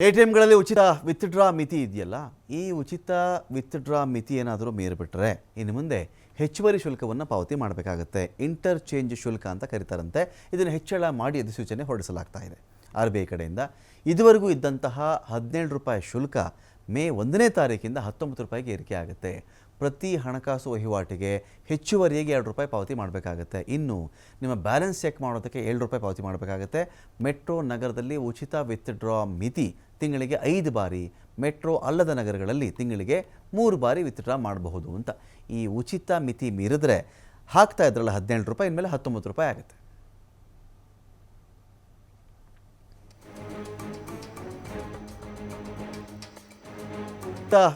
ಎಟಿಎಂಗಳಲ್ಲಿ ಉಚಿತ ವಿತ್ಡ್ರಾ ಮಿತಿ ಇದೆಯಲ್ಲ, ಈ ಉಚಿತ ವಿತ್ಡ್ರಾ ಮಿತಿ ಏನಾದರೂ ಮೀರಿಬಿಟ್ರೆ ಇನ್ನು ಮುಂದೆ ಹೆಚ್ಚುವರಿ ಶುಲ್ಕವನ್ನು ಪಾವತಿ ಮಾಡಬೇಕಾಗುತ್ತೆ. ಇಂಟರ್ಚೇಂಜ್ ಶುಲ್ಕ ಅಂತ ಕರೀತಾರಂತೆ. ಇದನ್ನು ಹೆಚ್ಚಳ ಮಾಡಿ ಅಧಿಸೂಚನೆ ಹೊರಡಿಸಲಾಗ್ತಾ ಇದೆ RBI ಕಡೆಯಿಂದ. ಇದುವರೆಗೂ ಇದ್ದಂತಹ 17 ರೂಪಾಯಿ ಶುಲ್ಕ ಮೇ 1ನೇ ತಾರೀಕಿಂದ 19 ರೂಪಾಯಿಗೆ ಏರಿಕೆ ಆಗುತ್ತೆ. ಪ್ರತಿ ಹಣಕಾಸು ವಹಿವಾಟಿಗೆ ಹೆಚ್ಚುವರಿಯಾಗಿ 2 ರೂಪಾಯಿ ಪಾವತಿ ಮಾಡಬೇಕಾಗುತ್ತೆ. ಇನ್ನು ನಿಮ್ಮ ಬ್ಯಾಲೆನ್ಸ್ ಚೆಕ್ ಮಾಡೋದಕ್ಕೆ 7 ರೂಪಾಯಿ ಪಾವತಿ ಮಾಡಬೇಕಾಗುತ್ತೆ. ಮೆಟ್ರೋ ನಗರದಲ್ಲಿ ಉಚಿತ ವಿತ್ಡ್ರಾ ಮಿತಿ ತಿಂಗಳಿಗೆ 5 ಬಾರಿ, ಮೆಟ್ರೋ ಅಲ್ಲದ ನಗರಗಳಲ್ಲಿ ತಿಂಗಳಿಗೆ 3 ಬಾರಿ ವಿತ್ಡ್ರಾ ಮಾಡಬಹುದು ಅಂತ. ಈ ಉಚಿತ ಮಿತಿ ಮೀರಿದ್ರೆ ಹಾಕ್ತಾ ಇದ್ರಲ್ಲ 17 ರೂಪಾಯಿ, ಇನ್ಮೇಲೆ 19 ರೂಪಾಯಿ ಆಗುತ್ತೆ.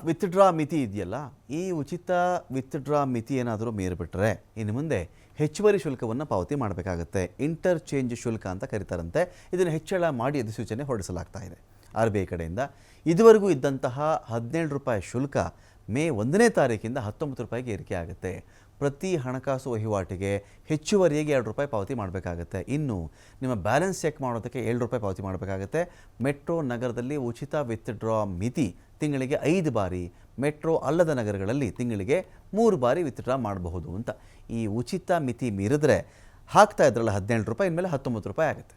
ವಿತ್ಡ್ರಾ ಮಿತಿ ಇದೆಯಲ್ಲ, ಈ ಉಚಿತ ವಿತ್ಡ್ರಾ ಮಿತಿ ಏನಾದರೂ ಮೀರಿಬಿಟ್ರೆ ಇನ್ನು ಮುಂದೆ ಹೆಚ್ಚುವರಿ ಶುಲ್ಕವನ್ನು ಪಾವತಿ ಮಾಡಬೇಕಾಗುತ್ತೆ. ಇಂಟರ್ಚೇಂಜ್ ಶುಲ್ಕ ಅಂತ ಕರೀತಾರಂತೆ. ಇದನ್ನು ಹೆಚ್ಚಳ ಮಾಡಿ ಅಧಿಸೂಚನೆ ಹೊರಡಿಸಲಾಗ್ತಾ ಇದೆ RBI ಕಡೆಯಿಂದ. ಇದುವರೆಗೂ ಇದ್ದಂತಹ 17 ರೂಪಾಯಿ ಶುಲ್ಕ ಮೇ 1ನೇ ತಾರೀಕಿಂದ 19 ರೂಪಾಯಿಗೆ ಏರಿಕೆ ಆಗುತ್ತೆ. ಪ್ರತಿ ಹಣಕಾಸು ವಹಿವಾಟಿಗೆ ಹೆಚ್ಚುವರಿಯಾಗಿ 2 ರೂಪಾಯಿ ಪಾವತಿ ಮಾಡಬೇಕಾಗುತ್ತೆ. ಇನ್ನು ನಿಮ್ಮ ಬ್ಯಾಲೆನ್ಸ್ ಚೆಕ್ ಮಾಡೋದಕ್ಕೆ 7 ರೂಪಾಯಿ ಪಾವತಿ ಮಾಡಬೇಕಾಗುತ್ತೆ. ಮೆಟ್ರೋ ನಗರದಲ್ಲಿ ಉಚಿತ ವಿತ್ಡ್ರಾ ಮಿತಿ ತಿಂಗಳಿಗೆ 5 ಬಾರಿ, ಮೆಟ್ರೋ ಅಲ್ಲದ ನಗರಗಳಲ್ಲಿ ತಿಂಗಳಿಗೆ 3 ಬಾರಿ ವಿತ್ಡ್ರಾ ಮಾಡಬಹುದು ಅಂತ. ಈ ಉಚಿತ ಮಿತಿ ಮೀರಿದ್ರೆ ಹಾಕ್ತಾ ಇದ್ರಲ್ಲ 17 ರೂಪಾಯಿ, ಇನ್ಮೇಲೆ 19 ರೂಪಾಯಿ ಆಗುತ್ತೆ.